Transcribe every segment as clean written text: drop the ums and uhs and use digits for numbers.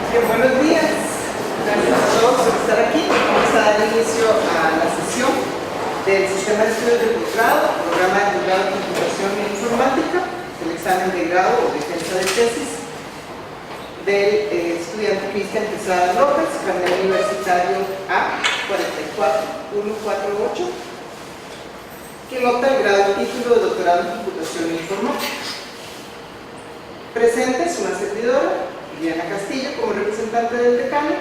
Bien, buenos días. Gracias a todos por estar aquí. Vamos a dar inicio a la sesión del Sistema de Estudios de Posgrado, Programa de Posgrado de Computación e Informática, el examen de grado o defensa de tesis del estudiante Cristian Quesada López, carnet universitario A44148, que nota el grado de título de doctorado en Computación e Informática. Presentes una servidora, Diana Castillo, como representante del decano,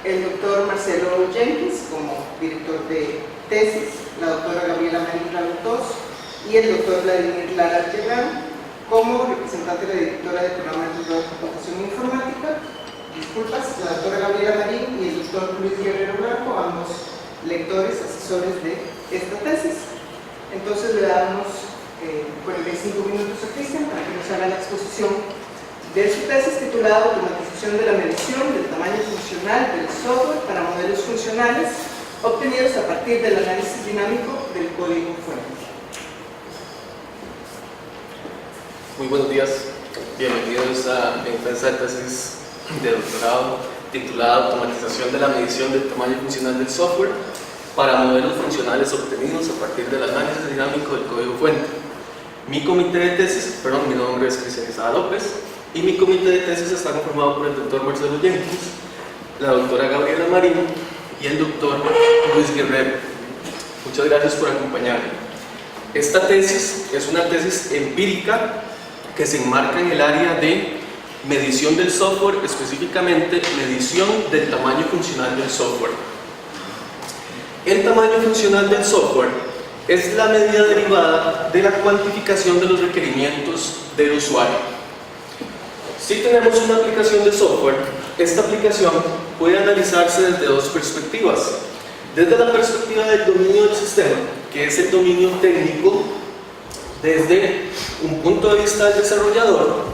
el doctor Marcelo Jenkins como director de tesis, la doctora Gabriela Marín Lalutos y el doctor Vladimir Lara Arteaga como representante de la directora del programa de posgrado de computación e informática, la doctora Gabriela Marín y el doctor Luis Guerrero Blanco, ambos lectores, asesores de esta tesis. Entonces le damos 45 minutos a Cristian para que nos haga la exposición de su tesis titulada Automatización de la medición del tamaño funcional del software para modelos funcionales obtenidos a partir del análisis dinámico del código fuente. Muy buenos días, bienvenidos a mi defensa de tesis de doctorado titulada Automatización de la medición del tamaño funcional del software para modelos funcionales obtenidos a partir del análisis dinámico del código fuente. Mi comité de tesis, mi nombre es Cristian Quesada López, y mi comité de tesis está conformado por el doctor Marcelo Jenkins, la doctora Gabriela Marín y el doctor Luis Guerrero. Muchas gracias por acompañarme. Esta tesis es una tesis empírica que se enmarca en el área de medición del software, específicamente medición del tamaño funcional del software. El tamaño funcional del software es la medida derivada de la cuantificación de los requerimientos del usuario. Si tenemos una aplicación de software, esta aplicación puede analizarse desde dos perspectivas. Desde la perspectiva del dominio del sistema, que es el dominio técnico, desde un punto de vista del desarrollador,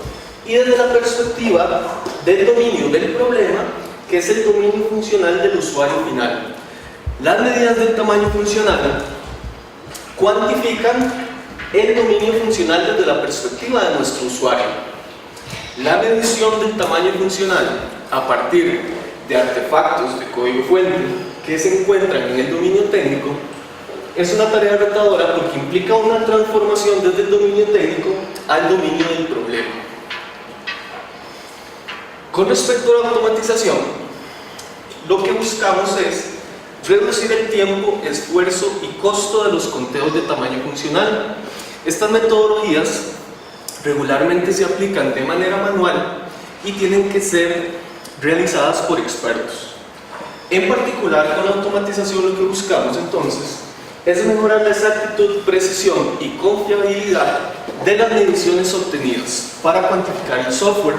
y desde la perspectiva del dominio del problema, que es el dominio funcional del usuario final. Las medidas del tamaño funcional cuantifican el dominio funcional desde la perspectiva de nuestro usuario. La medición del tamaño funcional a partir de artefactos de código fuente que se encuentran en el dominio técnico es una tarea retadora porque implica una transformación desde el dominio técnico al dominio del problema. Con respecto a la automatización, lo que buscamos es reducir el tiempo, esfuerzo y costo de los conteos de tamaño funcional. Estas metodologías regularmente se aplican de manera manual y tienen que ser realizadas por expertos. En particular, con la automatización lo que buscamos entonces es mejorar la exactitud, precisión y confiabilidad de las mediciones obtenidas para cuantificar el software.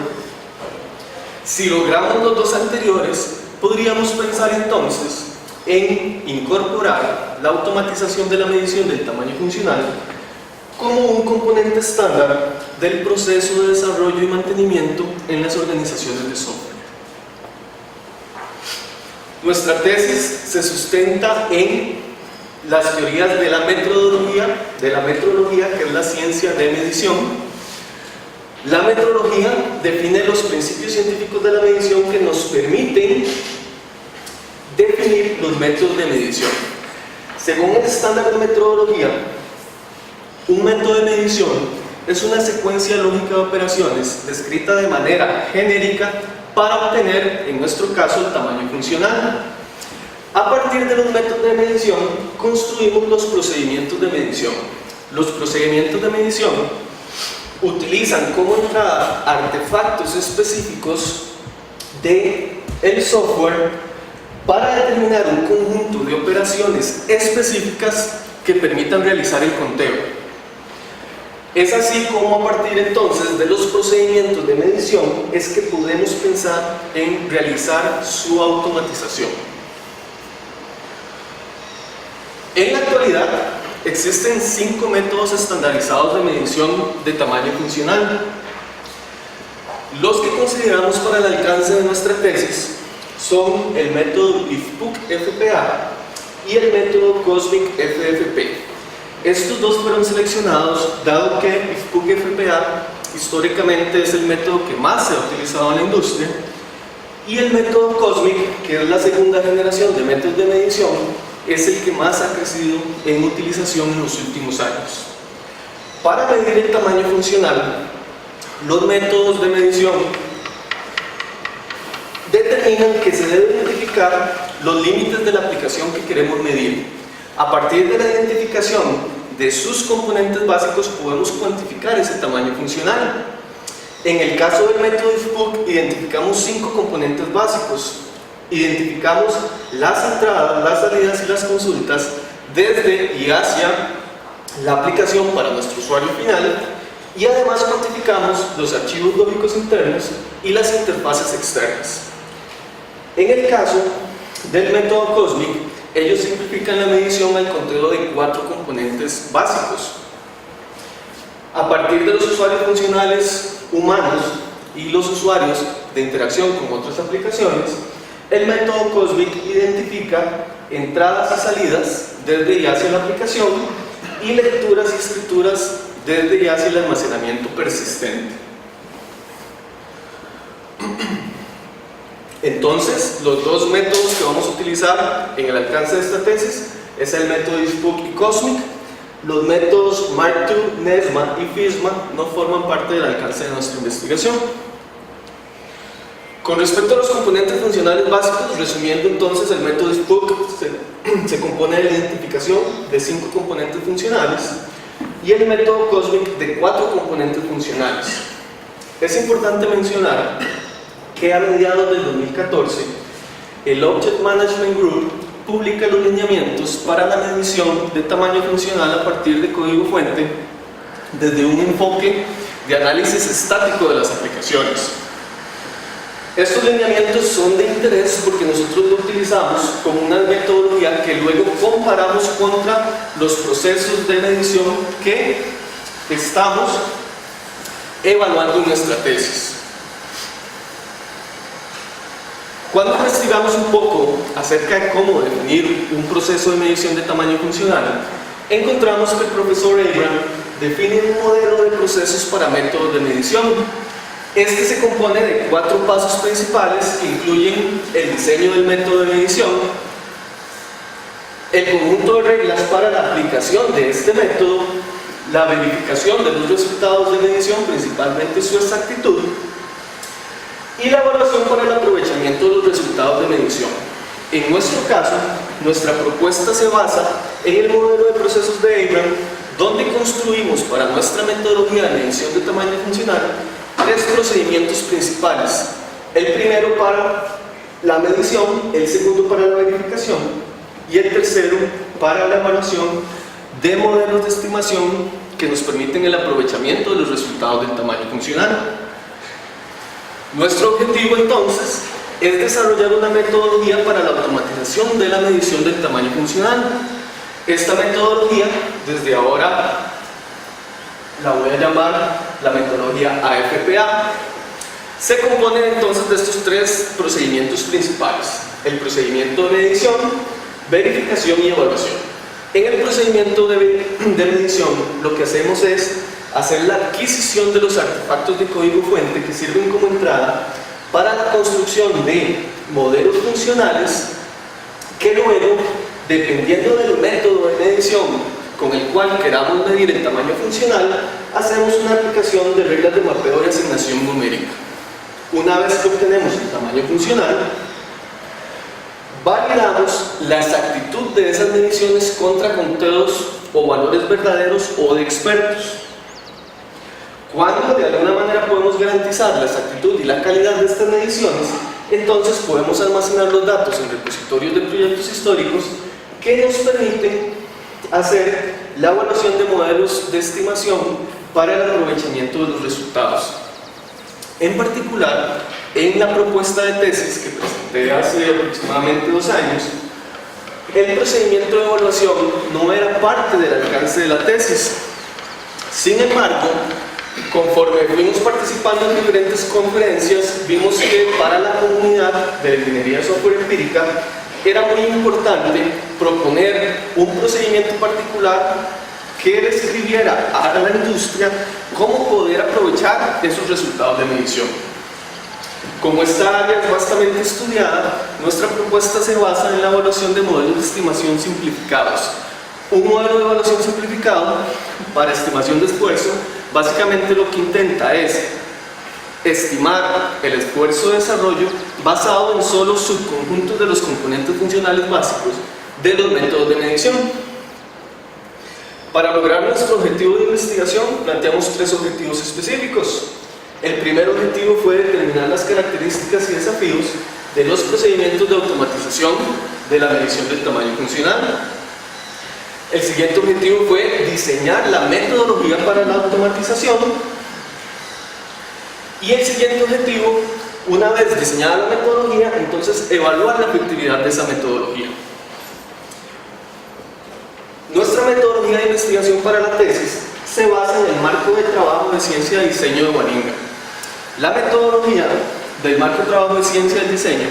Si logramos los dos anteriores, podríamos pensar entonces en incorporar la automatización de la medición del tamaño funcional como un componente estándar del proceso de desarrollo y mantenimiento en las organizaciones de software. Nuestra tesis se sustenta en las teorías de la metrología, que es la ciencia de medición. La metrología define los principios científicos de la medición que nos permiten definir los métodos de medición. Según el estándar de metodología, un método de medición es una secuencia lógica de operaciones descrita de manera genérica para obtener, en nuestro caso, el tamaño funcional. A partir de los métodos de medición, construimos los procedimientos de medición. Los procedimientos de medición utilizan como entrada artefactos específicos del software para determinar un conjunto de operaciones específicas que permitan realizar el conteo. Es así como a partir entonces de los procedimientos de medición es que podemos pensar en realizar su automatización. En la actualidad existen 5 métodos estandarizados de medición de tamaño funcional. Los que consideramos para el alcance de nuestra tesis son el método IFPUC-FPA y el método COSMIC-FFP. Estos dos fueron seleccionados dado que IFPUC-FPA históricamente es el método que más se ha utilizado en la industria Y el método COSMIC, que es la segunda generación de métodos de medición, es el que más ha crecido en utilización en los últimos años. Para medir el tamaño funcional, los métodos de medición determinan que se debe identificar los límites de la aplicación que queremos medir. A partir de la identificación de sus componentes básicos podemos cuantificar ese tamaño funcional. En el caso del método IFPUG identificamos 5 componentes básicos. Identificamos las entradas, las salidas y las consultas desde y hacia la aplicación para nuestro usuario final, y además cuantificamos los archivos lógicos internos y las interfaces externas. En el caso del método COSMIC, ellos simplifican la medición al conteo de 4 componentes básicos. A partir de los usuarios funcionales humanos y los usuarios de interacción con otras aplicaciones, el método COSMIC identifica entradas y salidas desde y hacia la aplicación y lecturas y escrituras desde y hacia el almacenamiento persistente. Entonces, los dos métodos que vamos a utilizar en el alcance de esta tesis es el método IFPUG y COSMIC. Los métodos Mark II, NESMA y FISMA no forman parte del alcance de nuestra investigación. Con respecto a los componentes funcionales básicos, resumiendo entonces, el método IFPUG se compone de la identificación de 5 componentes funcionales y el método COSMIC de 4 componentes funcionales. Es importante mencionar que a mediados del 2014 el Object Management Group publica los lineamientos para la medición de tamaño funcional a partir de código fuente desde un enfoque de análisis estático de las aplicaciones. Estos lineamientos son de interés porque nosotros lo utilizamos como una metodología que luego comparamos contra los procesos de medición que estamos evaluando en nuestra tesis. Cuando investigamos un poco acerca de cómo definir un proceso de medición de tamaño funcional, encontramos que el profesor Abraham define un modelo de procesos para métodos de medición. Este se compone de 4 pasos principales que incluyen el diseño del método de medición, el conjunto de reglas para la aplicación de este método, la verificación de los resultados de medición, principalmente su exactitud, y la evaluación para el aprovechamiento de los resultados de medición. En nuestro caso, nuestra propuesta se basa en el modelo de procesos de Abraham, donde construimos para nuestra metodología de medición de tamaño funcional 3 procedimientos principales. El primero para la medición, el segundo para la verificación y el tercero para la evaluación de modelos de estimación que nos permiten el aprovechamiento de los resultados del tamaño funcional. Nuestro objetivo entonces es desarrollar una metodología para la automatización de la medición del tamaño funcional. Esta metodología, desde ahora la voy a llamar la metodología AFPA. Se compone entonces de estos 3 procedimientos principales: el procedimiento de medición, verificación y evaluación. En el procedimiento de medición, lo que hacemos es hacer la adquisición de los artefactos de código fuente que sirven como entrada para la construcción de modelos funcionales que luego, dependiendo del método de medición con el cual queramos medir el tamaño funcional, hacemos una aplicación de reglas de mapeo y asignación numérica. Una vez que obtenemos el tamaño funcional, validamos la exactitud de esas mediciones contra conteos o valores verdaderos o de expertos. Cuando de alguna manera podemos garantizar la exactitud y la calidad de estas mediciones, entonces podemos almacenar los datos en repositorios de proyectos históricos que nos permiten hacer la evaluación de modelos de estimación para el aprovechamiento de los resultados. En particular, en la propuesta de tesis que presenté hace aproximadamente 2 años, el procedimiento de evaluación no era parte del alcance de la tesis. Sin embargo, conforme fuimos participando en diferentes conferencias, vimos que para la comunidad de la ingeniería de software empírica era muy importante proponer un procedimiento particular que describiera a la industria cómo poder aprovechar esos resultados de medición. Como esta área es vastamente estudiada, nuestra propuesta se basa en la evaluación de modelos de estimación simplificados. Un modelo de evaluación simplificado para estimación de esfuerzo básicamente lo que intenta es estimar el esfuerzo de desarrollo basado en solo subconjuntos de los componentes funcionales básicos de los métodos de medición. Para lograr nuestro objetivo de investigación planteamos 3 objetivos específicos. El primer objetivo fue determinar las características y desafíos de los procedimientos de automatización de la medición del tamaño funcional. El siguiente objetivo fue diseñar la metodología para la automatización. Y el siguiente objetivo, una vez diseñada la metodología, entonces evaluar la efectividad de esa metodología. Nuestra metodología de investigación para la tesis se basa en el marco de trabajo de ciencia y diseño de Waninga. La metodología del marco de trabajo de ciencia y diseño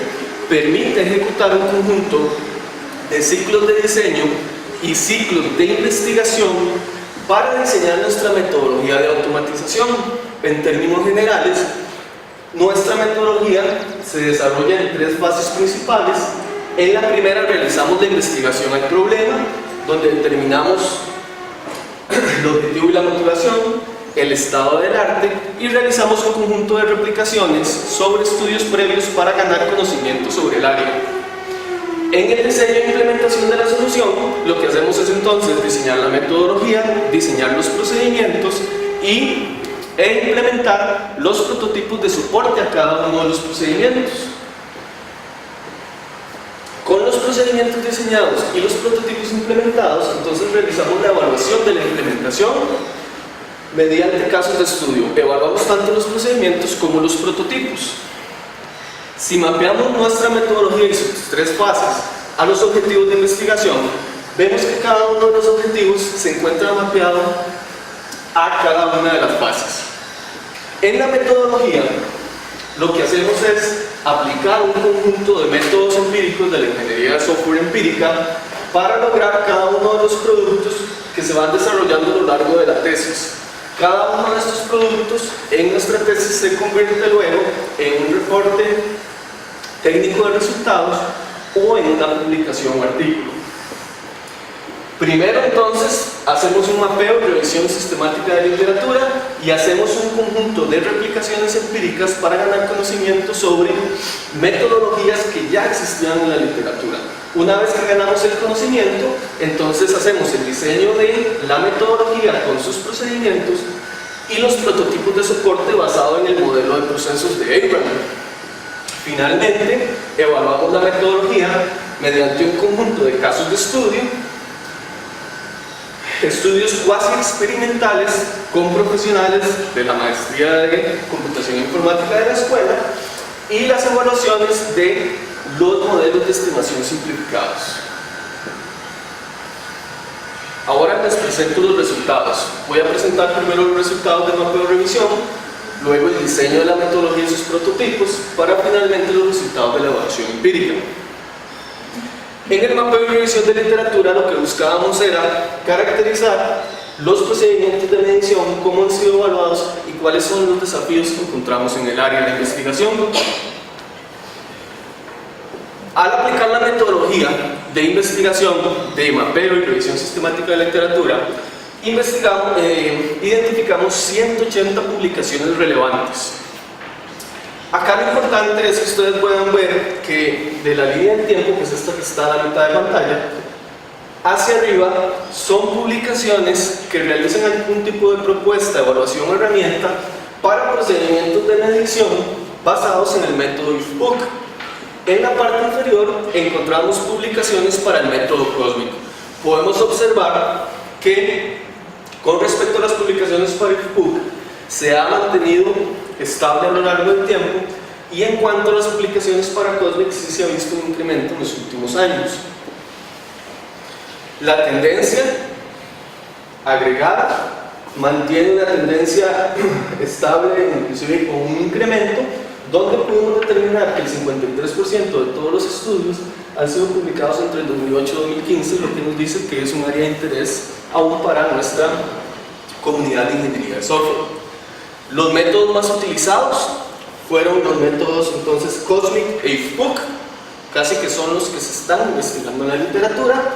permite ejecutar un conjunto de ciclos de diseño y ciclos de investigación para diseñar nuestra metodología de automatización. En términos generales, nuestra metodología se desarrolla en 3 fases principales. En la primera realizamos la investigación al problema, donde determinamos el objetivo y la motivación, el estado del arte, y realizamos un conjunto de replicaciones sobre estudios previos para ganar conocimiento sobre el área. En el diseño e implementación de la solución, lo que hacemos es entonces diseñar la metodología, diseñar los procedimientos e implementar los prototipos de soporte a cada uno de los procedimientos. Con los procedimientos diseñados y los prototipos implementados, entonces realizamos la evaluación de la implementación mediante casos de estudio. Evaluamos tanto los procedimientos como los prototipos. Si mapeamos nuestra metodología y sus 3 fases a los objetivos de investigación, vemos que cada uno de los objetivos se encuentra mapeado a cada una de las fases. En la metodología, lo que hacemos es aplicar un conjunto de métodos empíricos de la ingeniería de software empírica para lograr cada uno de los productos que se van desarrollando a lo largo de la tesis. Cada uno de estos productos en nuestra tesis se convierte luego en un reporte técnico de resultados o en una publicación o artículo. Primero, entonces, hacemos un mapeo y revisión sistemática de literatura y hacemos un conjunto de replicaciones empíricas para ganar conocimiento sobre metodologías que ya existían en la literatura. Una vez que ganamos el conocimiento, entonces hacemos el diseño de la metodología con sus procedimientos y los prototipos de soporte basado en el modelo de procesos de Abraham. Finalmente, evaluamos la metodología mediante un conjunto de casos de estudios cuasi experimentales con profesionales de la maestría de computación informática de la escuela y las evaluaciones de los modelos de estimación simplificados. Ahora les presento los resultados. Voy a presentar primero los resultados del mapeo de revisión, luego el diseño de la metodología y sus prototipos, para finalmente los resultados de la evaluación empírica. En el mapeo de revisión de literatura lo que buscábamos era caracterizar los procedimientos de medición, cómo han sido evaluados y cuáles son los desafíos que encontramos en el área de investigación. Al aplicar la metodología de investigación de mapeo y revisión sistemática de literatura, identificamos 180 publicaciones relevantes. Acá lo importante es que ustedes puedan ver que de la línea de tiempo, que es esta que está a la mitad de pantalla, hacia arriba son publicaciones que realizan algún tipo de propuesta, evaluación o herramienta para procedimientos de medición basados en el método IFPUC. En la parte inferior encontramos publicaciones para el método cósmico. Podemos observar que con respecto a las publicaciones para IFPUC se ha mantenido estable a lo largo del tiempo, y en cuanto a las publicaciones para COSMIC sí se ha visto un incremento en los últimos años. La tendencia agregada mantiene una tendencia estable, inclusive con un incremento, donde pudimos determinar que el 53% de todos los estudios han sido publicados entre el 2008 y 2015, lo que nos dice que es un área de interés aún para nuestra comunidad de ingeniería de software. Los métodos más utilizados fueron los métodos entonces Cosmic e IFPUC, casi que son los que se están investigando en la literatura.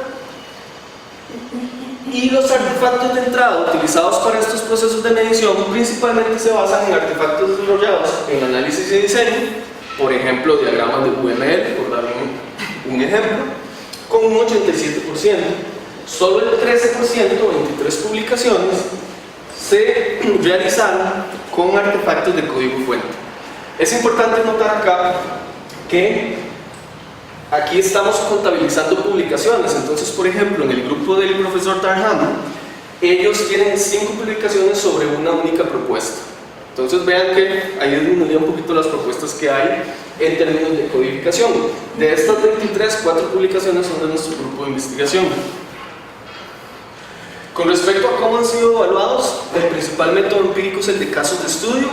Y los artefactos de entrada utilizados para estos procesos de medición principalmente se basan en artefactos desarrollados en análisis y diseño, por ejemplo, diagramas de UML, por dar un ejemplo, con un 87%. Solo el 13%, o 23 publicaciones, se realizaron con artefactos de código fuente. Es importante notar acá que aquí estamos contabilizando publicaciones. Entonces, por ejemplo, en el grupo del profesor Tarham, ellos tienen 5 publicaciones sobre una única propuesta. Entonces vean que ahí disminuye un poquito las propuestas que hay en términos de codificación. De estas 23, 4 publicaciones son de nuestro grupo de investigación. Con respecto a cómo han sido evaluados, el principal método empírico es el de casos de estudio.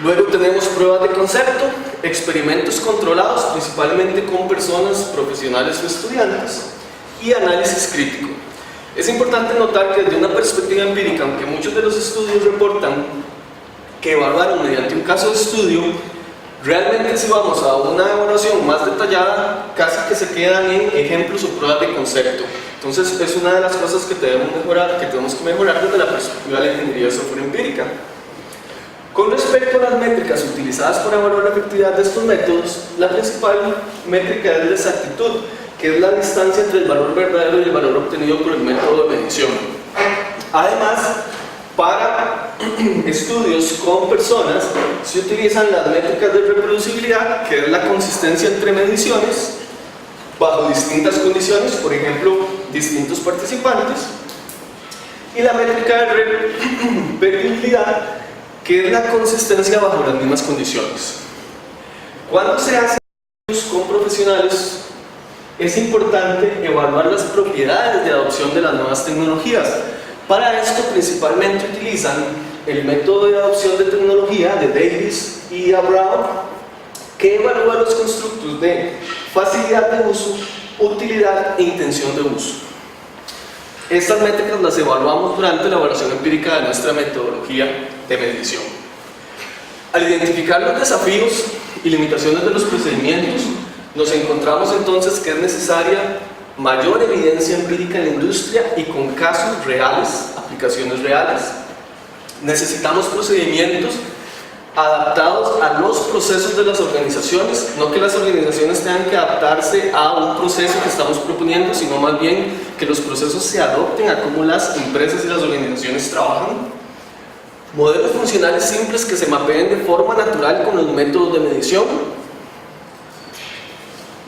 Luego tenemos pruebas de concepto, experimentos controlados, principalmente con personas profesionales o estudiantes, y análisis crítico. Es importante notar que desde una perspectiva empírica, aunque muchos de los estudios reportan que evaluaron mediante un caso de estudio, realmente si vamos a una evaluación más detallada, casi que se quedan en ejemplos o pruebas de concepto. Entonces es una de las cosas que tenemos que mejorar desde la perspectiva de la ingeniería de software empírica. Con respecto a las métricas utilizadas para evaluar la efectividad de estos métodos, la principal métrica es la exactitud, que es la distancia entre el valor verdadero y el valor obtenido por el método de medición. Además, para estudios con personas se utilizan las métricas de reproducibilidad, que es la consistencia entre mediciones bajo distintas condiciones, por ejemplo, distintos participantes, y la métrica de repetibilidad, que es la consistencia bajo las mismas condiciones. Cuando se hacen estudios con profesionales, es importante evaluar las propiedades de adopción de las nuevas tecnologías. Para esto principalmente utilizan el método de adopción de tecnología de Davis y Brown, que evalúa los constructos de facilidad de uso, utilidad e intención de uso. Estas métricas las evaluamos durante la evaluación empírica de nuestra metodología de medición. Al identificar los desafíos y limitaciones de los procedimientos, nos encontramos entonces que es necesaria mayor evidencia empírica en la industria y con casos reales, aplicaciones reales. Necesitamos procedimientos adaptados a los procesos de las organizaciones, no que las organizaciones tengan que adaptarse a un proceso que estamos proponiendo, sino más bien que los procesos se adopten a cómo las empresas y las organizaciones trabajan. Modelos funcionales simples que se mapeen de forma natural con los métodos de medición.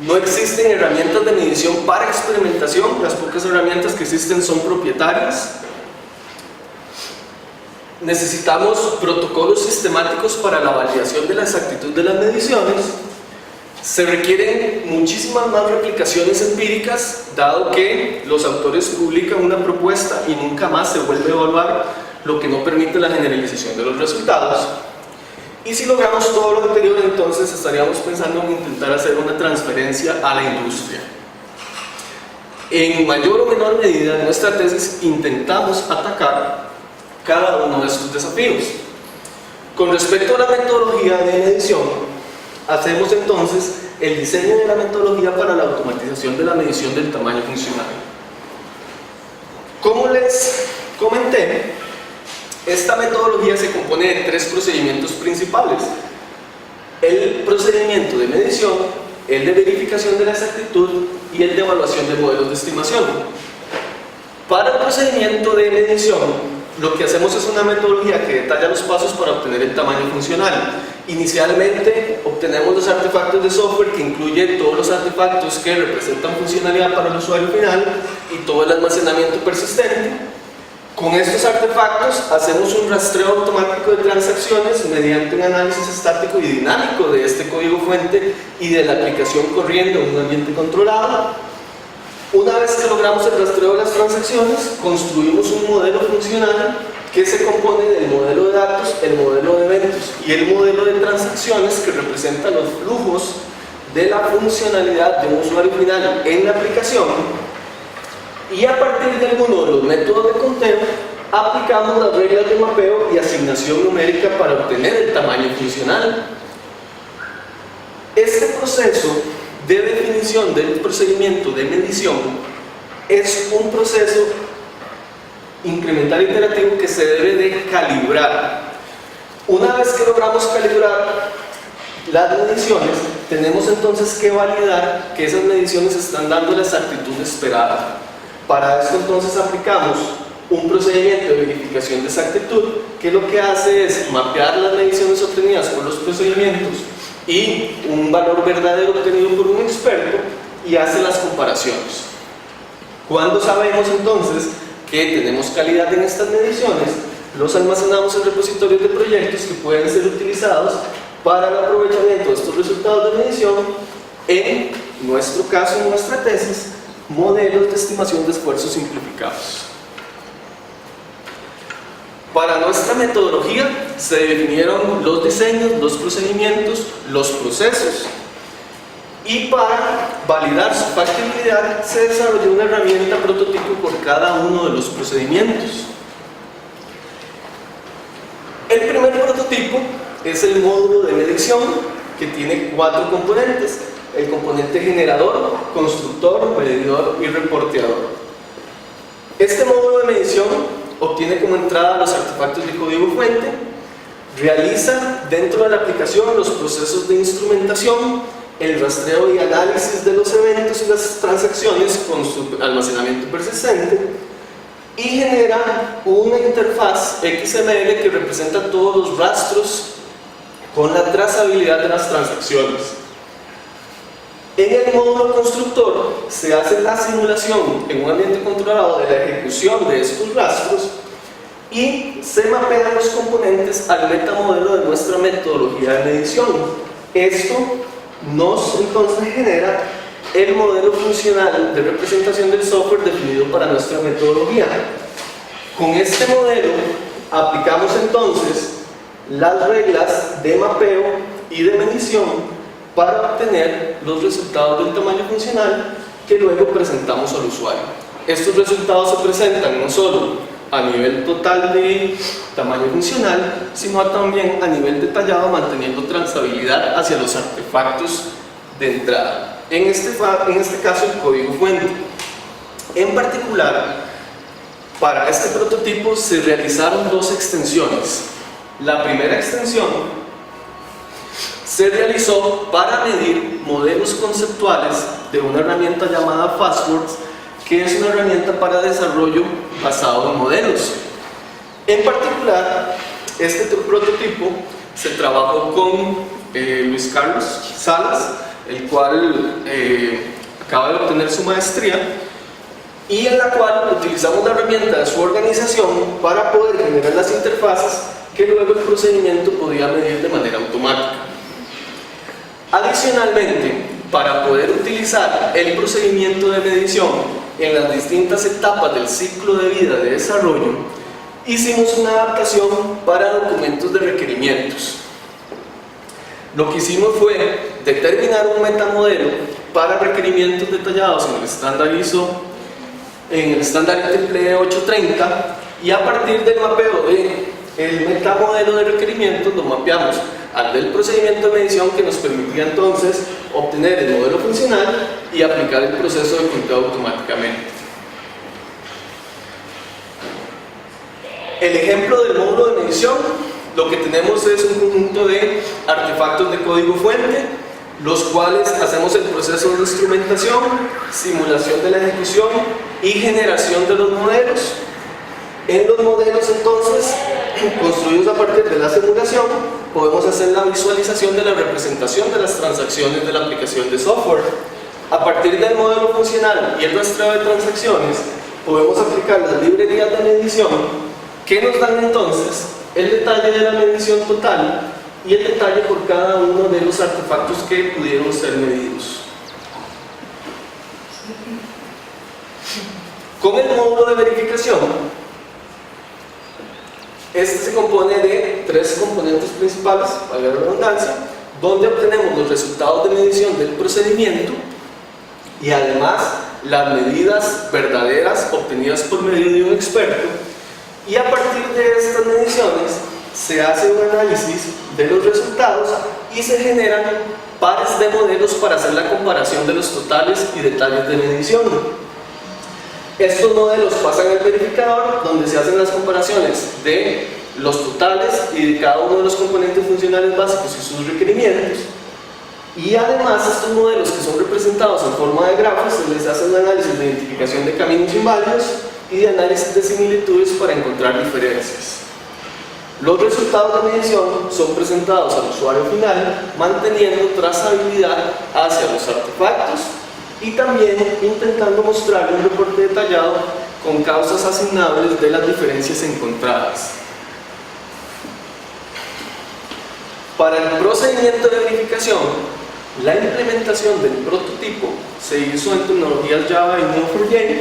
No existen herramientas de medición para experimentación, las pocas herramientas que existen son propietarias. Necesitamos protocolos sistemáticos para la validación de la exactitud de las mediciones. Se requieren muchísimas más replicaciones empíricas, dado que los autores publican una propuesta y nunca más se vuelve a evaluar, lo que no permite la generalización de los resultados. Y si logramos todo lo anterior, entonces estaríamos pensando en intentar hacer una transferencia a la industria. En mayor o menor medida, en nuestra tesis intentamos atacar cada uno de estos desafíos. Con respecto a la metodología de medición, hacemos entonces el diseño de la metodología para la automatización de la medición del tamaño funcional. Como les comenté, esta metodología se compone de 3 procedimientos principales: el procedimiento de medición, el de verificación de la exactitud y el de evaluación de modelos de estimación. Para el procedimiento de medición, lo que hacemos es una metodología que detalla los pasos para obtener el tamaño funcional. Inicialmente obtenemos los artefactos de software, que incluye todos los artefactos que representan funcionalidad para el usuario final y todo el almacenamiento persistente. Con estos artefactos hacemos un rastreo automático de transacciones mediante un análisis estático y dinámico de este código fuente y de la aplicación corriendo en un ambiente controlado. Una vez que logramos el rastreo de las transacciones, construimos un modelo funcional que se compone del modelo de datos, el modelo de eventos y el modelo de transacciones, que representa los flujos de la funcionalidad de un usuario final en la aplicación. Y a partir de alguno de los métodos de conteo, aplicamos las reglas de mapeo y asignación numérica para obtener el tamaño funcional. Este proceso de definición del procedimiento de medición es un proceso incremental iterativo que se debe de calibrar. Una vez que logramos calibrar las mediciones, tenemos entonces que validar que esas mediciones están dando la exactitud esperada. Para esto entonces aplicamos un procedimiento de verificación de exactitud que lo que hace es mapear las mediciones obtenidas por los procedimientos y un valor verdadero obtenido por un experto y hace las comparaciones. Cuando sabemos entonces que tenemos calidad en estas mediciones, los almacenamos en repositorios de proyectos que pueden ser utilizados para el aprovechamiento de estos resultados de medición, en nuestro caso, en nuestra tesis, modelos de estimación de esfuerzos simplificados. Para nuestra metodología se definieron los diseños, los procedimientos, los procesos, y para validar su factibilidad se desarrolló una herramienta prototipo por cada uno de los procedimientos. El primer prototipo es el módulo de medición, que tiene 4 componentes: el componente generador, constructor, medidor y reporteador. Este módulo de medición obtiene como entrada los artefactos de código fuente, realiza dentro de la aplicación los procesos de instrumentación, el rastreo y análisis de los eventos y las transacciones con su almacenamiento persistente, y genera una interfaz XML que representa todos los rastros con la trazabilidad de las transacciones. En el módulo constructor se hace la simulación en un ambiente controlado de la ejecución de estos rastros y se mapean los componentes al metamodelo de nuestra metodología de medición. Esto nos entonces genera el modelo funcional de representación del software definido para nuestra metodología. Con este modelo aplicamos entonces las reglas de mapeo y de medición para obtener los resultados del tamaño funcional que luego presentamos al usuario. Estos resultados se presentan no solo a nivel total de tamaño funcional, sino también a nivel detallado, manteniendo trazabilidad hacia los artefactos de entrada. En este caso, el código fuente. En particular, para este prototipo se realizaron 2 extensiones. La primera extensión se realizó para medir modelos conceptuales de una herramienta llamada Fastworks, que es una herramienta para desarrollo basado en modelos. En particular, este prototipo se trabajó con Luis Carlos Salas, el cual acaba de obtener su maestría, y en la cual utilizamos la herramienta de su organización para poder generar las interfaces que luego el procedimiento podía medir de manera automática. Adicionalmente, para poder utilizar el procedimiento de medición en las distintas etapas del ciclo de vida de desarrollo, hicimos una adaptación para documentos de requerimientos. Lo que hicimos fue determinar un metamodelo para requerimientos detallados en el estándar ISO, en el estándar IEEE 830, y a partir del mapeo del metamodelo de requerimientos lo mapeamos al del procedimiento de medición, que nos permitía entonces obtener el modelo funcional y aplicar el proceso de conteo automáticamente. El ejemplo del módulo de medición, lo que tenemos es un conjunto de artefactos de código fuente, los cuales hacemos el proceso de instrumentación, simulación de la ejecución y generación de los modelos. En los modelos entonces, construidos a partir de la simulación, podemos hacer la visualización de la representación de las transacciones de la aplicación de software. A partir del modelo funcional y el rastreo de transacciones, podemos aplicar las librerías de medición que nos dan entonces el detalle de la medición total y el detalle por cada uno de los artefactos que pudieron ser medidos. Con el módulo de verificación, este se compone de 3 componentes principales, valga la redundancia, donde obtenemos los resultados de medición del procedimiento y además las medidas verdaderas obtenidas por medio de un experto, y a partir de estas mediciones se hace un análisis de los resultados y se generan pares de modelos para hacer la comparación de los totales y detalles de medición. Estos modelos pasan al verificador, donde se hacen las comparaciones de los totales y de cada uno de los componentes funcionales básicos y sus requerimientos. Y además estos modelos, que son representados en forma de grafos, se les hace un análisis de identificación de caminos inválidos y de análisis de similitudes para encontrar diferencias. Los resultados de medición son presentados al usuario final, manteniendo trazabilidad hacia los artefactos y también intentando mostrar un reporte detallado con causas asignables de las diferencias encontradas. Para el procedimiento de verificación, la implementación del prototipo se hizo en tecnologías Java y Neo4j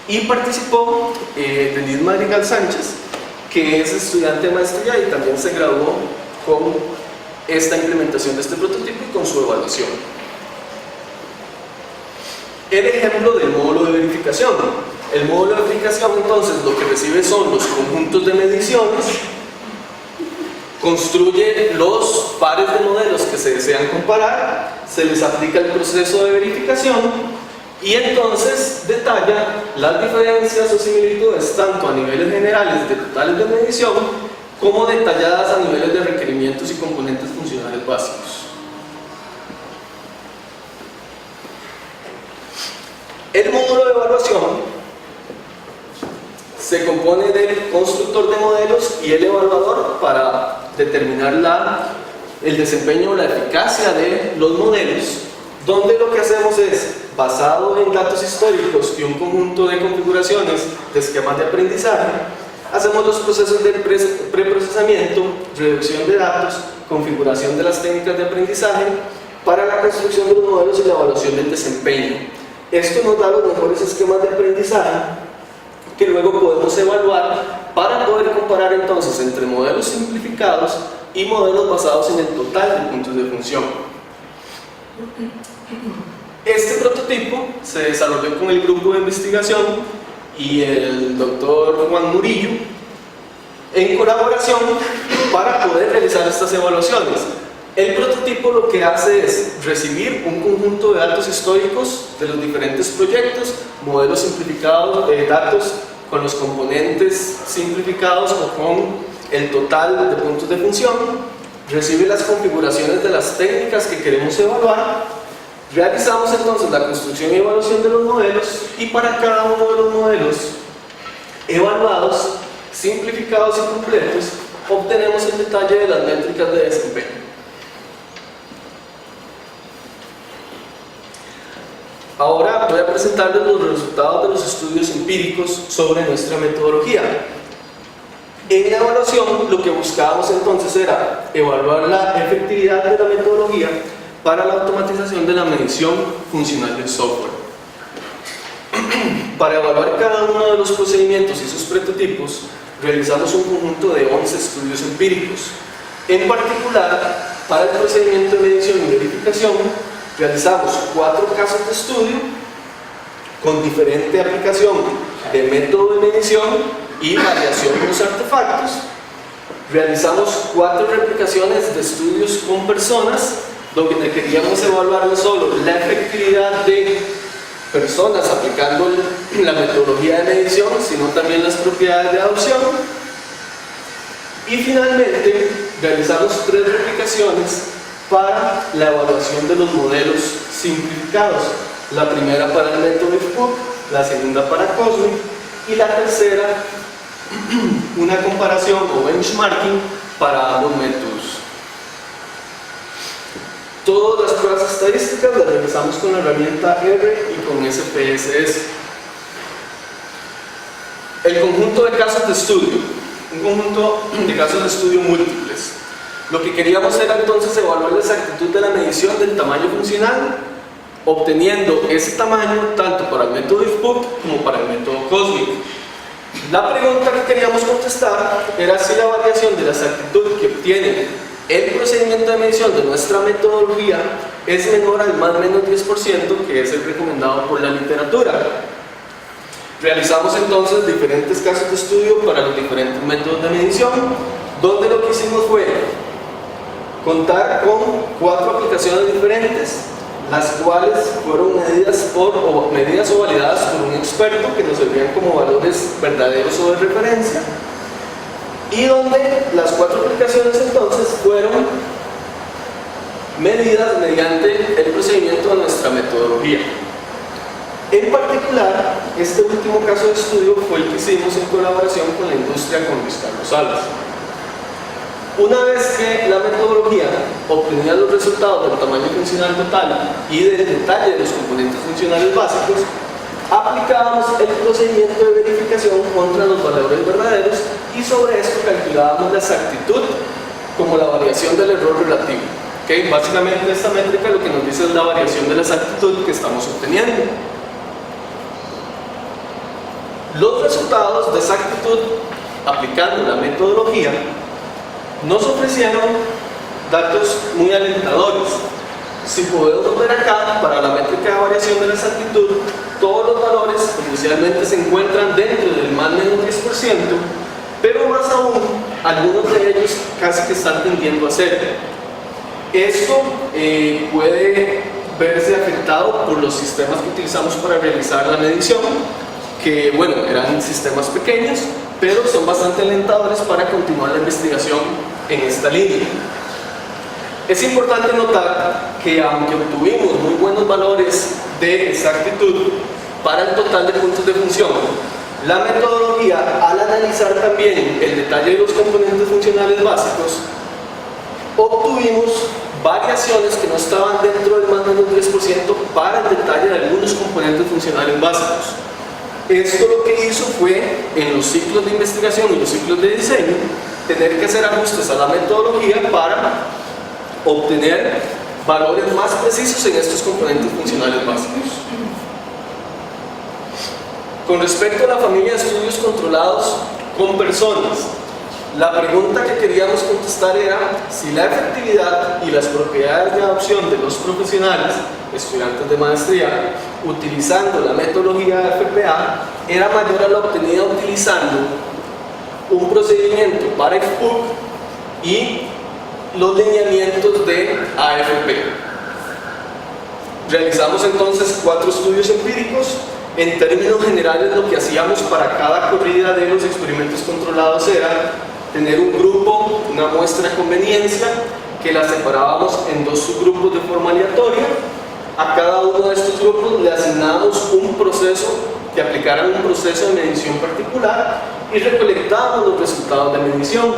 y participó Denise Madrigal Sánchez, que es estudiante de maestría y también se graduó con esta implementación de este prototipo y con su evaluación. El ejemplo del módulo de verificación. El módulo de verificación, entonces, lo que recibe son los conjuntos de mediciones, construye los pares de modelos que se desean comparar, se les aplica el proceso de verificación y entonces detalla las diferencias o similitudes tanto a niveles generales de totales de medición como detalladas a niveles de requerimientos y componentes funcionales básicos. El módulo de evaluación se compone del constructor de modelos y el evaluador para determinar el desempeño o la eficacia de los modelos, donde lo que hacemos es, basado en datos históricos y un conjunto de configuraciones de esquemas de aprendizaje, hacemos los procesos de preprocesamiento, reducción de datos, configuración de las técnicas de aprendizaje para la construcción de los modelos y la evaluación del desempeño. Esto nos da los mejores esquemas de aprendizaje que luego podemos evaluar para poder comparar entonces entre modelos simplificados y modelos basados en el total de puntos de función. Este prototipo se desarrolló con el grupo de investigación y el doctor Juan Murillo en colaboración para poder realizar estas evaluaciones. El prototipo lo que hace es recibir un conjunto de datos históricos de los diferentes proyectos, modelos simplificados de datos con los componentes simplificados o con el total de puntos de función, recibe las configuraciones de las técnicas que queremos evaluar, realizamos entonces la construcción y evaluación de los modelos y para cada uno de los modelos evaluados, simplificados y completos, obtenemos el detalle de las métricas de desempeño. Ahora voy a presentarles los resultados de los estudios empíricos sobre nuestra metodología. En la evaluación, lo que buscábamos entonces era evaluar la efectividad de la metodología para la automatización de la medición funcional del software. Para evaluar cada uno de los procedimientos y sus prototipos, realizamos un conjunto de 11 estudios empíricos. En particular, para el procedimiento de medición y verificación, realizamos 4 casos de estudio con diferente aplicación de método de medición y variación de los artefactos. Realizamos 4 replicaciones de estudios con personas, donde queríamos evaluar no solo la efectividad de personas aplicando la metodología de medición, sino también las propiedades de adopción. Y finalmente, realizamos 3 replicaciones para la evaluación de los modelos simplificados. La primera para el método IFPUG, la segunda para COSMIC y la tercera una comparación o benchmarking para ambos métodos. Todas las pruebas estadísticas las realizamos con la herramienta R y con SPSS. El conjunto de casos de estudio, un conjunto de casos de estudio múltiples. Lo que queríamos era entonces evaluar la exactitud de la medición del tamaño funcional, obteniendo ese tamaño tanto para el método IFPUG como para el método COSMIC. La pregunta que queríamos contestar era si la variación de la exactitud que obtiene el procedimiento de medición de nuestra metodología es menor al más o menos 10%, que es el recomendado por la literatura. Realizamos entonces diferentes casos de estudio para los diferentes métodos de medición, donde lo que hicimos fue contar con 4 aplicaciones diferentes, las cuales fueron medidas o validadas por un experto que nos servían como valores verdaderos o de referencia, y donde las 4 aplicaciones entonces fueron medidas mediante el procedimiento de nuestra metodología. En particular, este último caso de estudio fue el que hicimos en colaboración con la industria con Luis Carlos Salas. Una vez que la metodología obtenía los resultados del tamaño funcional total y del detalle de los componentes funcionales básicos, aplicábamos el procedimiento de verificación contra los valores verdaderos y sobre esto calculábamos la exactitud como la variación del error relativo. ¿Okay? Básicamente esta métrica lo que nos dice es la variación de la exactitud que estamos obteniendo. Los resultados de exactitud aplicando la metodología nos ofrecieron datos muy alentadores. Si podemos ver acá, para la métrica de variación de la exactitud, todos los valores inicialmente se encuentran dentro del más o menos 10%, pero más aún, algunos de ellos casi que están tendiendo a cero. Esto puede verse afectado por los sistemas que utilizamos para realizar la medición, que bueno, eran sistemas pequeños, pero son bastante alentadores para continuar la investigación en esta línea. Es importante notar que aunque obtuvimos muy buenos valores de exactitud para el total de puntos de función, la metodología, al analizar también el detalle de los componentes funcionales básicos, obtuvimos variaciones que no estaban dentro del más o menos 3% para el detalle de algunos componentes funcionales básicos. Esto lo que hizo fue, en los ciclos de investigación y los ciclos de diseño, tener que hacer ajustes a la metodología para obtener valores más precisos en estos componentes funcionales básicos. Con respecto a la familia de estudios controlados con personas, la pregunta que queríamos contestar era si la efectividad y las propiedades de adopción de los profesionales, estudiantes de maestría, utilizando la metodología de FPA era mayor a la obtenida utilizando un procedimiento para IFPUC y los lineamientos de AFP. Realizamos entonces 4 estudios empíricos. En términos generales, lo que hacíamos para cada corrida de los experimentos controlados era tener un grupo, una muestra de conveniencia, que la separábamos en 2 subgrupos de forma aleatoria. A cada uno de estos grupos le asignábamos un proceso, que aplicaran un proceso de medición particular y recolectábamos los resultados de medición.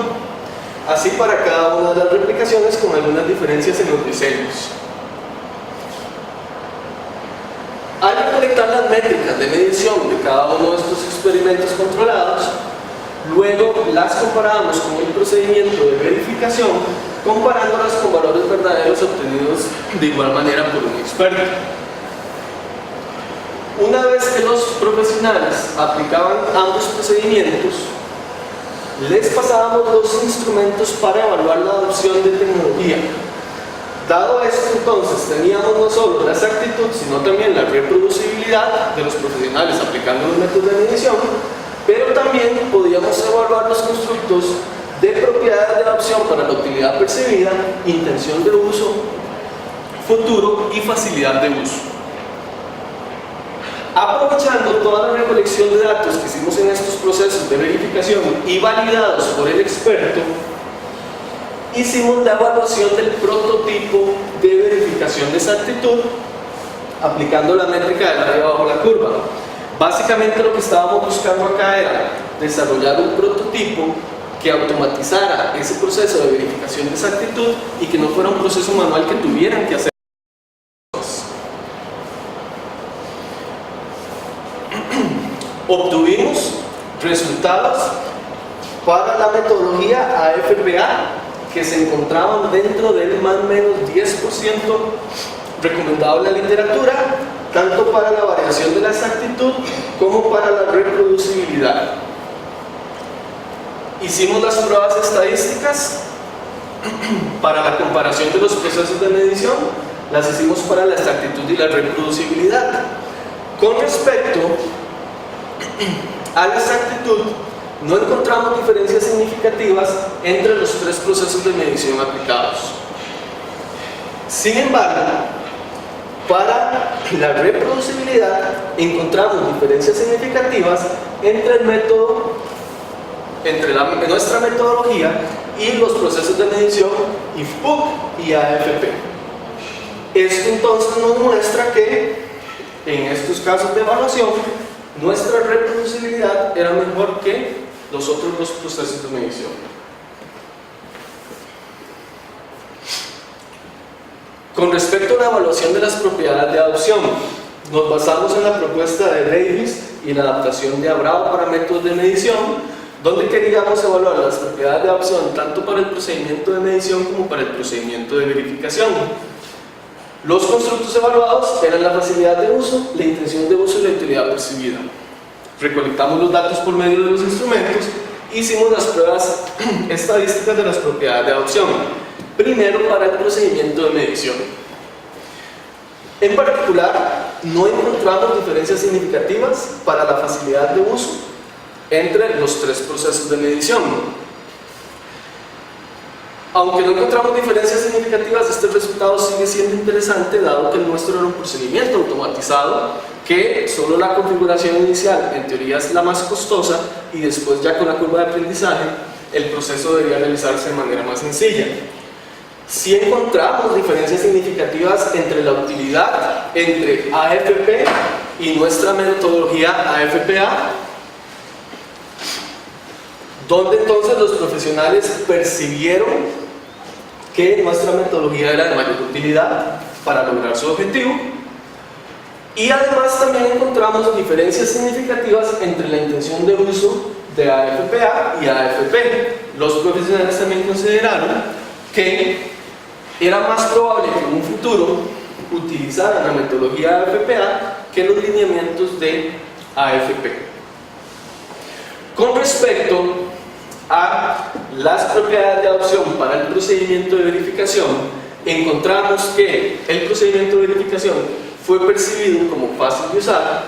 Así para cada una de las replicaciones, con algunas diferencias en los diseños. Al recolectar las métricas de medición de cada uno de estos experimentos controlados, luego las comparamos con el procedimiento de verificación, comparándolas con valores verdaderos obtenidos de igual manera por un experto. Una vez que los profesionales aplicaban ambos procedimientos, les pasábamos los instrumentos para evaluar la adopción de tecnología. Dado esto, entonces, teníamos no solo la exactitud, sino también la reproducibilidad de los profesionales aplicando los métodos de medición, pero también podíamos evaluar los constructos de propiedades de adopción para la utilidad percibida, intención de uso, futuro y facilidad de uso. Aprovechando toda la recolección de datos que hicimos en estos procesos de verificación y validados por el experto, hicimos la evaluación del prototipo de verificación de exactitud aplicando la métrica del área bajo la curva. Básicamente lo que estábamos buscando acá era desarrollar un prototipo que automatizara ese proceso de verificación de exactitud y que no fuera un proceso manual que tuvieran que hacer. Obtuvimos resultados para la metodología AFPA que se encontraban dentro del más o menos 10% recomendado en la literatura, tanto para la variación de la exactitud como para la reproducibilidad. Hicimos las pruebas estadísticas para la comparación de los procesos de medición, las hicimos para la exactitud y la reproducibilidad. Con respecto a la exactitud, no encontramos diferencias significativas entre los tres procesos de medición aplicados. Sin embargo, para la reproducibilidad encontramos diferencias significativas entre el método, nuestra metodología y los procesos de medición IFPUG y AFP. Esto entonces nos muestra que en estos casos de evaluación nuestra reproducibilidad era mejor que los otros dos procesos de medición. Con respecto a la evaluación de las propiedades de adopción, nos basamos en la propuesta de Davis y la adaptación de Abrao para métodos de medición, donde queríamos evaluar las propiedades de adopción tanto para el procedimiento de medición como para el procedimiento de verificación. Los constructos evaluados eran la facilidad de uso, la intención de uso y la utilidad percibida. Recolectamos los datos por medio de los instrumentos e hicimos las pruebas estadísticas de las propiedades de adopción, primero para el procedimiento de medición. En particular, no encontramos diferencias significativas para la facilidad de uso entre los tres procesos de medición. Aunque no encontramos diferencias significativas, este resultado sigue siendo interesante dado que el nuestro era un procedimiento automatizado, que solo la configuración inicial en teoría es la más costosa y después ya con la curva de aprendizaje el proceso debería realizarse de manera más sencilla. Si encontramos diferencias significativas entre la utilidad entre AFP y nuestra metodología AFPA, donde entonces los profesionales percibieron que nuestra metodología era de mayor utilidad para lograr su objetivo, y además también encontramos diferencias significativas entre la intención de uso de AFPA y AFP. Los profesionales también consideraron que era más probable que en un futuro utilizaran la metodología AFPA que los lineamientos de AFP. Con respecto a las propiedades de adopción para el procedimiento de verificación, encontramos que el procedimiento de verificación fue percibido como fácil de usar,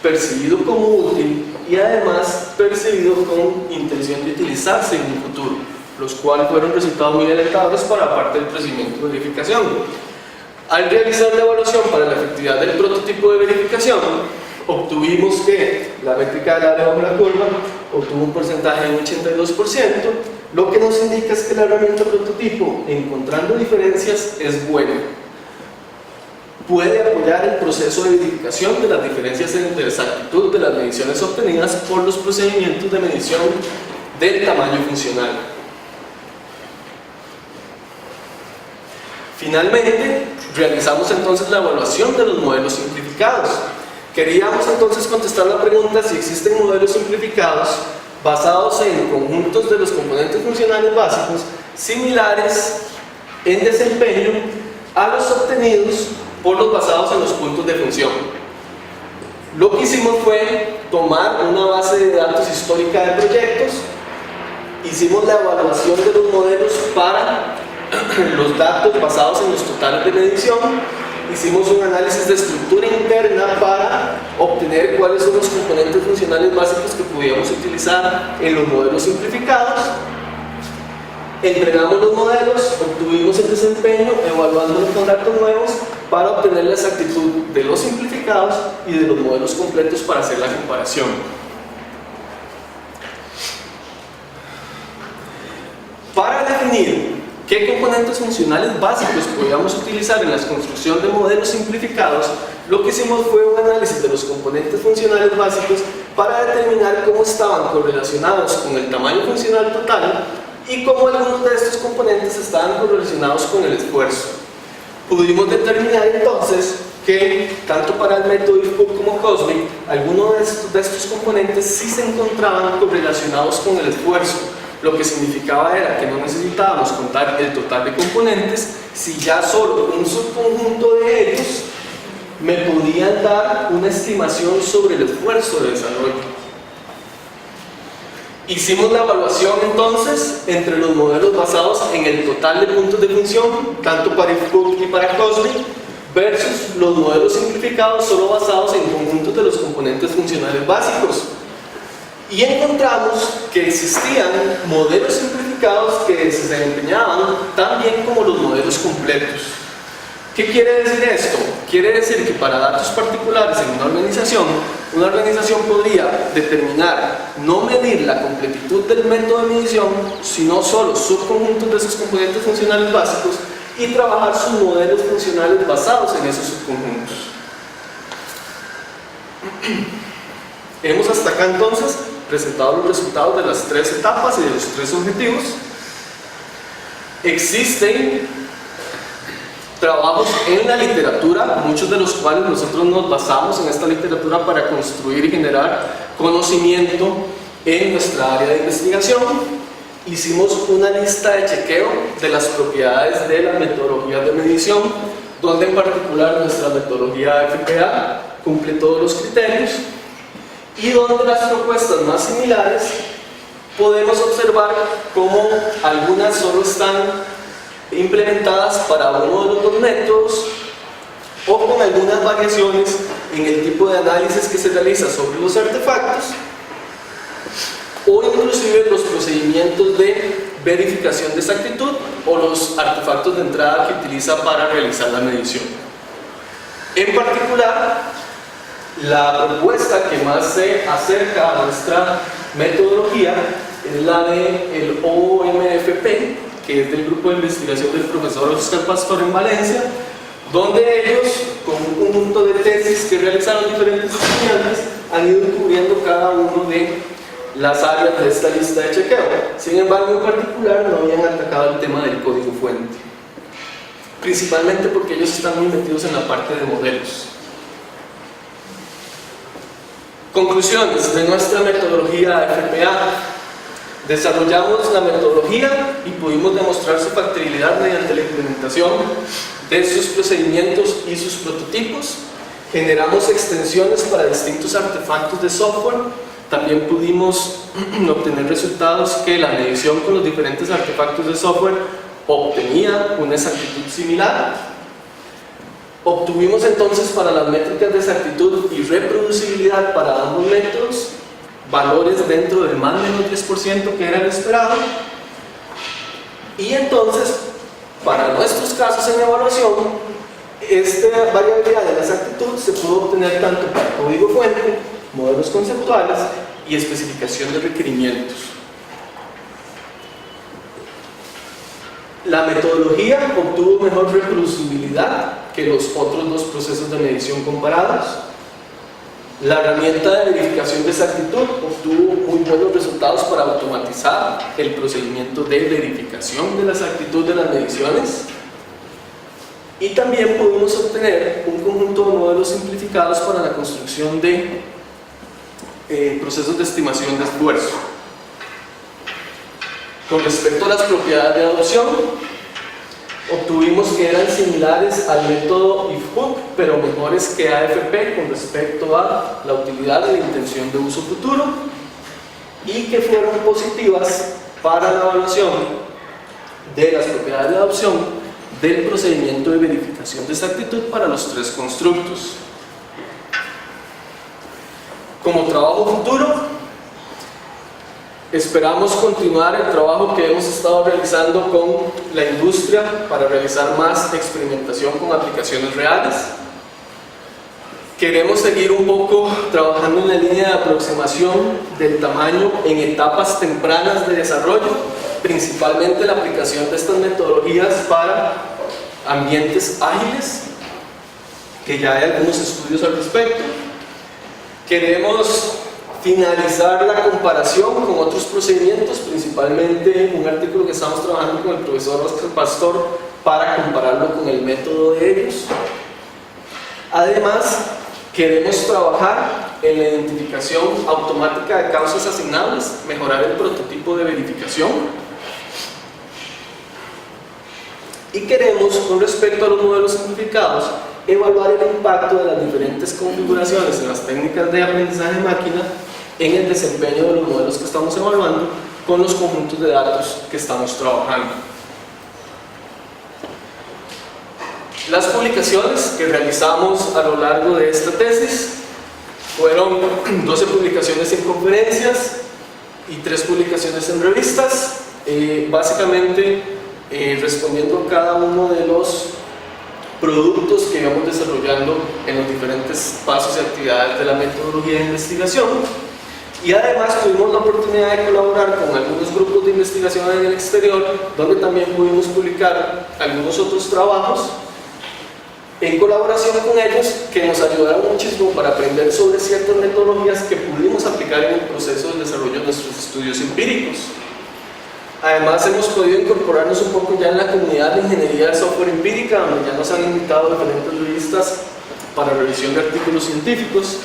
percibido como útil y además percibido con intención de utilizarse en un futuro, los cuales fueron resultados muy alentadores para parte del procedimiento de verificación. Al realizar la evaluación para la efectividad del prototipo de verificación, obtuvimos que la métrica del área bajo la curva obtuvo un porcentaje de un 82%, lo que nos indica es que la herramienta prototipo, encontrando diferencias, es buena. Puede apoyar el proceso de verificación de las diferencias entre la exactitud de las mediciones obtenidas por los procedimientos de medición del tamaño funcional. Finalmente, realizamos entonces la evaluación de los modelos simplificados. Queríamos entonces contestar la pregunta si existen modelos simplificados basados en conjuntos de los componentes funcionales básicos similares en desempeño a los obtenidos por los basados en los puntos de función. Lo que hicimos fue tomar una base de datos histórica de proyectos, hicimos la evaluación de los modelos para los datos basados en los totales de medición, hicimos un análisis de estructura interna para obtener cuáles son los componentes funcionales básicos que podíamos utilizar en los modelos simplificados, entrenamos los modelos, obtuvimos el desempeño, evaluándolos con datos nuevos para obtener la exactitud de los simplificados y de los modelos completos para hacer la comparación. Para definir qué componentes funcionales básicos podíamos utilizar en la construcción de modelos simplificados, lo que hicimos fue un análisis de los componentes funcionales básicos para determinar cómo estaban correlacionados con el tamaño funcional total y cómo algunos de estos componentes estaban correlacionados con el esfuerzo. Pudimos determinar entonces que tanto para el método IFPUG como COSMIC, algunos de estos componentes sí se encontraban correlacionados con el esfuerzo. Lo que significaba era que no necesitábamos contar el total de componentes si ya solo un subconjunto de ellos me podían dar una estimación sobre el esfuerzo de desarrollo. Hicimos la evaluación entonces entre los modelos basados en el total de puntos de función, tanto para IFPUG y para COSMIC, versus los modelos simplificados solo basados en conjuntos de los componentes funcionales básicos. Y encontramos que existían modelos simplificados que se desempeñaban tan bien como los modelos completos. ¿Qué quiere decir esto? Quiere decir que para datos particulares en una organización podría determinar, no medir la completitud del método de medición, sino solo subconjuntos de sus componentes funcionales básicos y trabajar sus modelos funcionales basados en esos subconjuntos. Hemos hasta acá entonces presentado los resultados de las 3 etapas y de los 3 objetivos. Existen trabajos en la literatura, muchos de los cuales nosotros nos basamos en esta literatura para construir y generar conocimiento en nuestra área de investigación. Hicimos una lista de chequeo de las propiedades de las metodologías de medición, donde en particular nuestra metodología FPA cumple todos los criterios, y donde las propuestas más similares podemos observar cómo algunas solo están implementadas para uno de los 2 métodos o con algunas variaciones en el tipo de análisis que se realiza sobre los artefactos o inclusive los procedimientos de verificación de exactitud o los artefactos de entrada que utiliza para realizar la medición. En particular, la propuesta que más se acerca a nuestra metodología es la del OMFP, que es del grupo de investigación del profesor Oscar Pastor en Valencia, donde ellos, con un conjunto de tesis que realizaron diferentes estudiantes, han ido cubriendo cada uno de las áreas de esta lista de chequeo. Sin embargo, en particular no habían atacado el tema del código fuente, principalmente porque ellos están muy metidos en la parte de modelos. Conclusiones de nuestra metodología FPA. Desarrollamos la metodología y pudimos demostrar su factibilidad mediante la implementación de sus procedimientos y sus prototipos. Generamos extensiones para distintos artefactos de software. También pudimos obtener resultados que la medición con los diferentes artefactos de software obtenía una exactitud similar. Obtuvimos entonces para las métricas de exactitud y reproducibilidad para ambos métodos valores dentro del más o menos 10% que era el esperado, y entonces para nuestros casos en evaluación esta variabilidad de la exactitud se pudo obtener tanto para código fuente, modelos conceptuales y especificación de requerimientos. La metodología obtuvo mejor reproducibilidad que los otros 2 procesos de medición comparados. La herramienta de verificación de exactitud obtuvo muy buenos resultados para automatizar el procedimiento de verificación de la exactitud de las mediciones, y también pudimos obtener un conjunto de modelos simplificados para la construcción de procesos de estimación de esfuerzo. Con respecto a las propiedades de adopción, obtuvimos que eran similares al método IFHOOK, pero mejores que AFP con respecto a la utilidad y la intención de uso futuro, y que fueron positivas para la evaluación de las propiedades de adopción del procedimiento de verificación de exactitud para los 3 constructos. Como trabajo futuro, esperamos continuar el trabajo que hemos estado realizando con la industria para realizar más experimentación con aplicaciones reales. Queremos seguir un poco trabajando en la línea de aproximación del tamaño en etapas tempranas de desarrollo, principalmente la aplicación de estas metodologías para ambientes ágiles, que ya hay algunos estudios al respecto. Queremos finalizar la comparación con otros procedimientos, principalmente un artículo que estamos trabajando con el profesor Oscar Pastor para compararlo con el método de ellos. Además, queremos trabajar en la identificación automática de causas asignables, mejorar el prototipo de verificación, y queremos, con respecto a los modelos simplificados, evaluar el impacto de las diferentes configuraciones en las técnicas de aprendizaje de máquina en el desempeño de los modelos que estamos evaluando con los conjuntos de datos que estamos trabajando. Las publicaciones que realizamos a lo largo de esta tesis fueron 12 publicaciones en conferencias y 3 publicaciones en revistas, básicamente respondiendo a cada uno de los productos que íbamos desarrollando en los diferentes pasos y actividades de la metodología de investigación. Y además tuvimos la oportunidad de colaborar con algunos grupos de investigación en el exterior, donde también pudimos publicar algunos otros trabajos en colaboración con ellos, que nos ayudaron muchísimo para aprender sobre ciertas metodologías que pudimos aplicar en el proceso de desarrollo de nuestros estudios empíricos. Además, hemos podido incorporarnos un poco ya en la comunidad de ingeniería de software empírica, donde ya nos han invitado a diferentes revistas para revisión de artículos científicos,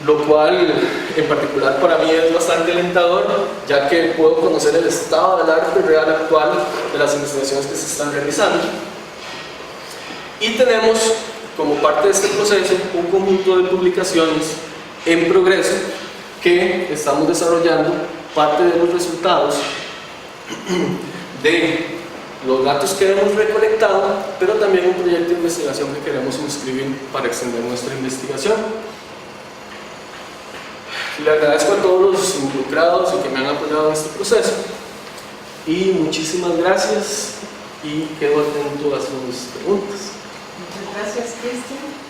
lo cual en particular para mí es bastante alentador, ya que puedo conocer el estado del arte real actual de las investigaciones que se están realizando. Y tenemos, como parte de este proceso, un conjunto de publicaciones en progreso que estamos desarrollando parte de los resultados de los datos que hemos recolectado, pero también un proyecto de investigación que queremos inscribir para extender nuestra investigación. Le agradezco a todos los involucrados y que me han apoyado en este proceso, y muchísimas gracias, y quedo atento a sus preguntas. Muchas gracias, Cristian.